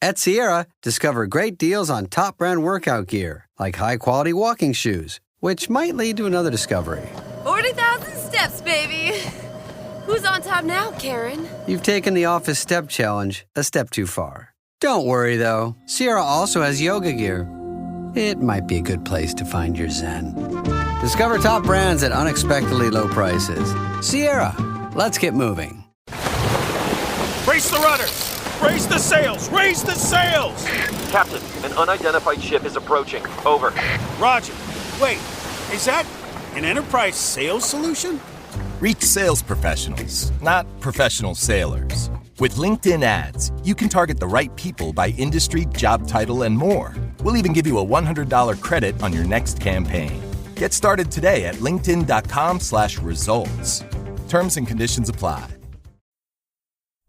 At Sierra, discover great deals on top brand workout gear, like high-quality walking shoes, which might lead to another discovery. 40,000 steps, baby. Who's on top now, Karen? You've taken the office step challenge a step too far. Don't worry, though. Sierra also has yoga gear. It might be a good place to find your zen. Discover top brands at unexpectedly low prices. Sierra, let's get moving. Brace the rudders! Raise the sails! Raise the sails! Captain, an unidentified ship is approaching. Over. Roger. Wait, is that an enterprise sales solution? Reach sales professionals, not professional sailors. With LinkedIn ads, you can target the right people by industry, job title, and more. We'll even give you a $100 credit on your next campaign. Get started today at linkedin.com/results. Terms and conditions apply.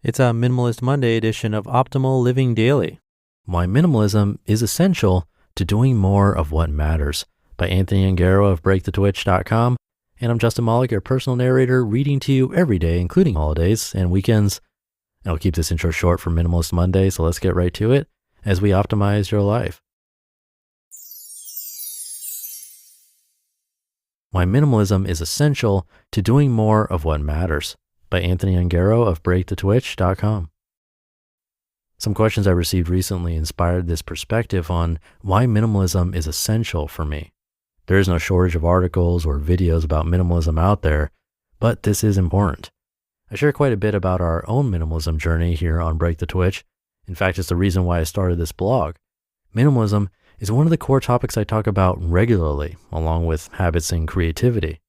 It's a Minimalist Monday edition of Optimal Living Daily. Why minimalism is essential to doing more of what matters, by Anthony Ongaro of breakthetwitch.com. And I'm Justin Malik, your personal narrator, reading to you every day, including holidays and weekends. And I'll keep this intro short for Minimalist Monday, so let's get right to it as we optimize your life. Why minimalism is essential to doing more of what matters, by Anthony Ongaro of breakthetwitch.com. Some questions I received recently inspired this perspective on why minimalism is essential for me. There is no shortage of articles or videos about minimalism out there, but this is important. I share quite a bit about our own minimalism journey here on Break the Twitch. In fact, it's the reason why I started this blog. Minimalism is one of the core topics I talk about regularly, along with habits and creativity.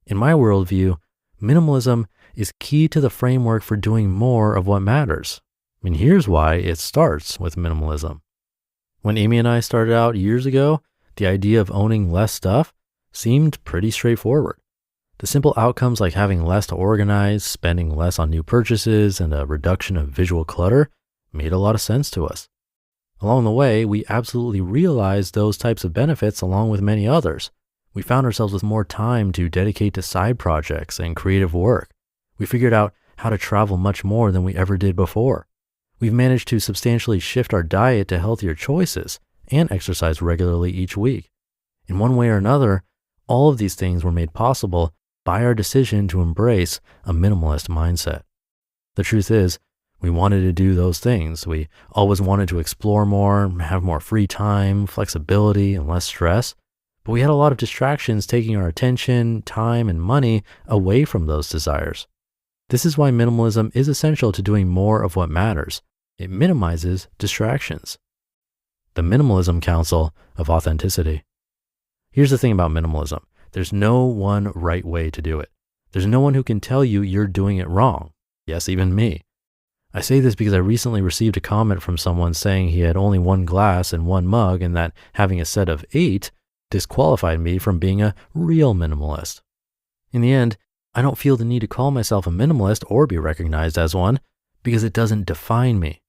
In my worldview, minimalism is key to the framework for doing more of what matters. And here's why it starts with minimalism. When Amy and I started out years ago, the idea of owning less stuff seemed pretty straightforward. The simple outcomes like having less to organize, spending less on new purchases, and a reduction of visual clutter made a lot of sense to us. Along the way, we absolutely realized those types of benefits along with many others. We found ourselves with more time to dedicate to side projects and creative work. We figured out how to travel much more than we ever did before. We've managed to substantially shift our diet to healthier choices and exercise regularly each week. In one way or another, all of these things were made possible by our decision to embrace a minimalist mindset. The truth is, we wanted to do those things. We always wanted to explore more, have more free time, flexibility, and less stress. But we had a lot of distractions taking our attention, time, and money away from those desires. This is why minimalism is essential to doing more of what matters. It minimizes distractions. The Minimalism Council of Authenticity. Here's the thing about minimalism. There's no one right way to do it. There's no one who can tell you you're doing it wrong. Yes, even me. I say this because I recently received a comment from someone saying he had only one glass and one mug and that having a set of 8 disqualified me from being a real minimalist. In the end, I don't feel the need to call myself a minimalist or be recognized as one because it doesn't define me.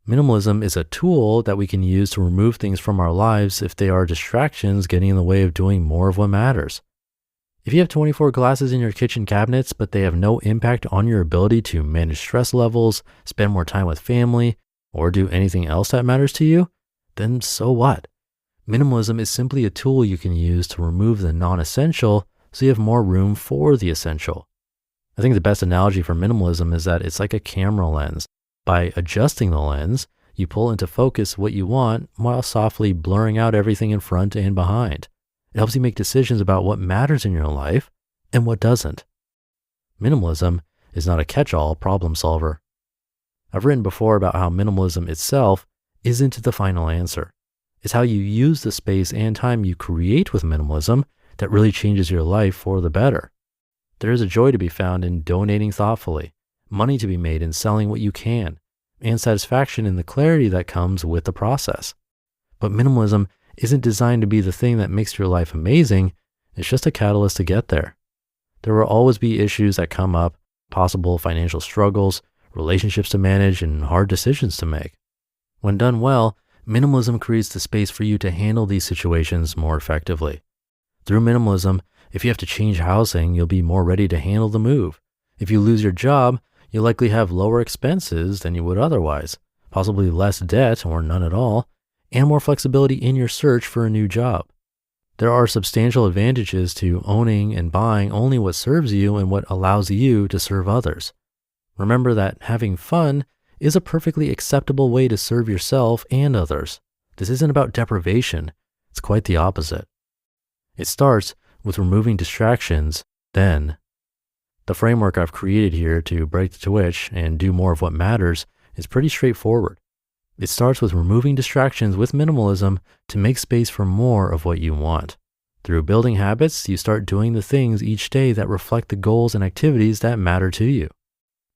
Minimalism is a tool that we can use to remove things from our lives if they are distractions getting in the way of doing more of what matters. If you have 24 glasses in your kitchen cabinets, but they have no impact on your ability to manage stress levels, spend more time with family, or do anything else that matters to you, then so what? Minimalism is simply a tool you can use to remove the non-essential so you have more room for the essential. I think the best analogy for minimalism is that it's like a camera lens. By adjusting the lens, you pull into focus what you want while softly blurring out everything in front and behind. It helps you make decisions about what matters in your life and what doesn't. Minimalism is not a catch-all problem solver. I've written before about how minimalism itself isn't the final answer. It's how you use the space and time you create with minimalism that really changes your life for the better. There is a joy to be found in donating thoughtfully, money to be made in selling what you can, and satisfaction in the clarity that comes with the process. But minimalism isn't designed to be the thing that makes your life amazing. It's just a catalyst to get there. There will always be issues that come up, possible financial struggles, relationships to manage, and hard decisions to make. When done well, minimalism creates the space for you to handle these situations more effectively. Through minimalism, if you have to change housing, you'll be more ready to handle the move. If you lose your job, you'll likely have lower expenses than you would otherwise, possibly less debt or none at all, and more flexibility in your search for a new job. There are substantial advantages to owning and buying only what serves you and what allows you to serve others. Remember that having fun is a perfectly acceptable way to serve yourself and others. This isn't about deprivation. It's quite the opposite. It starts with removing distractions, then. The framework I've created here to break the twitch and do more of what matters is pretty straightforward. It starts with removing distractions with minimalism to make space for more of what you want. Through building habits, you start doing the things each day that reflect the goals and activities that matter to you.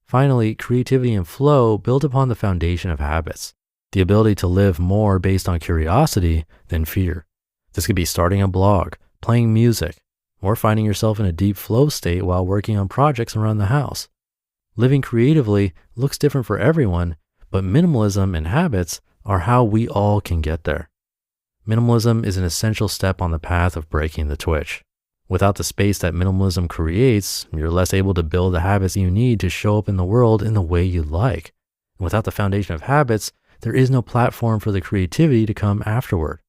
Finally, creativity and flow build upon the foundation of habits, the ability to live more based on curiosity than fear. This could be starting a blog, playing music, or finding yourself in a deep flow state while working on projects around the house. Living creatively looks different for everyone, but minimalism and habits are how we all can get there. Minimalism is an essential step on the path of breaking the twitch. Without the space that minimalism creates, you're less able to build the habits you need to show up in the world in the way you like. And without the foundation of habits, there is no platform for the creativity to come afterward.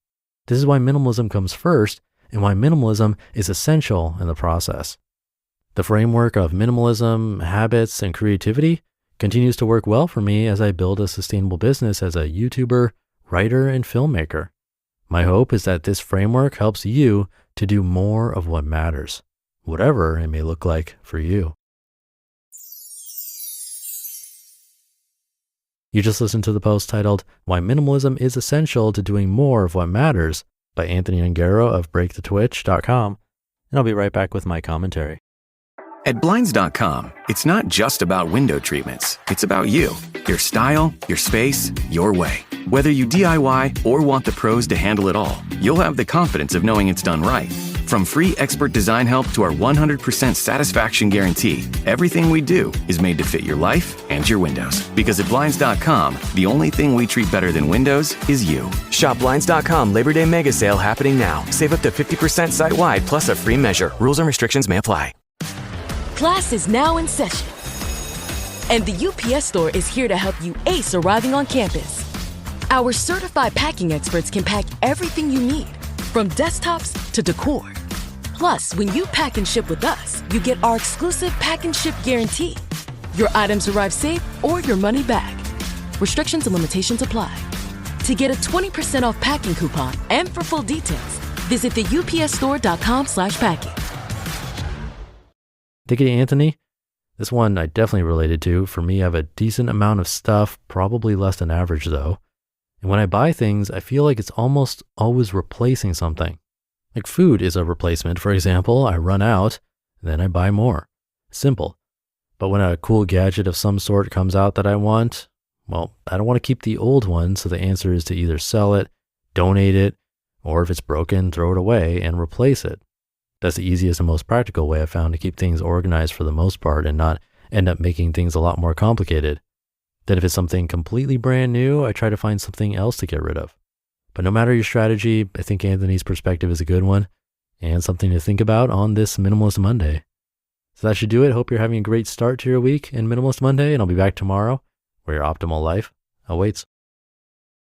This is why minimalism comes first and why minimalism is essential in the process. The framework of minimalism, habits, and creativity continues to work well for me as I build a sustainable business as a YouTuber, writer, and filmmaker. My hope is that this framework helps you to do more of what matters, whatever it may look like for you. You just listened to the post titled, Why Minimalism is Essential to Doing More of What Matters by Anthony Ongaro of breakthetwitch.com, and I'll be right back with my commentary. At Blinds.com, it's not just about window treatments. It's about you, your style, your space, your way. Whether you DIY or want the pros to handle it all, you'll have the confidence of knowing it's done right. From free expert design help to our 100% satisfaction guarantee, everything we do is made to fit your life and your windows. Because at Blinds.com, the only thing we treat better than windows is you. Shop Blinds.com Labor Day Mega Sale happening now. Save up to 50% site-wide plus a free measure. Rules and restrictions may apply. Class is now in session, and the UPS Store is here to help you ace arriving on campus. Our certified packing experts can pack everything you need, from desktops to decor. Plus, when you pack and ship with us, you get our exclusive pack and ship guarantee. Your items arrive safe or your money back. Restrictions and limitations apply. To get a 20% off packing coupon and for full details, visit the upsstore.com/packing. Take it, Anthony. This one I definitely related to. For me, I have a decent amount of stuff, probably less than average though. And when I buy things, I feel like it's almost always replacing something. Like food is a replacement. For example, I run out, and then I buy more. Simple. But when a cool gadget of some sort comes out that I want, well, I don't want to keep the old one, so the answer is to either sell it, donate it, or if it's broken, throw it away and replace it. That's the easiest and most practical way I've found to keep things organized for the most part and not end up making things a lot more complicated. Then if it's something completely brand new, I try to find something else to get rid of. But no matter your strategy, I think Anthony's perspective is a good one and something to think about on this Minimalist Monday. So that should do it. Hope you're having a great start to your week in Minimalist Monday, and I'll be back tomorrow where your optimal life awaits.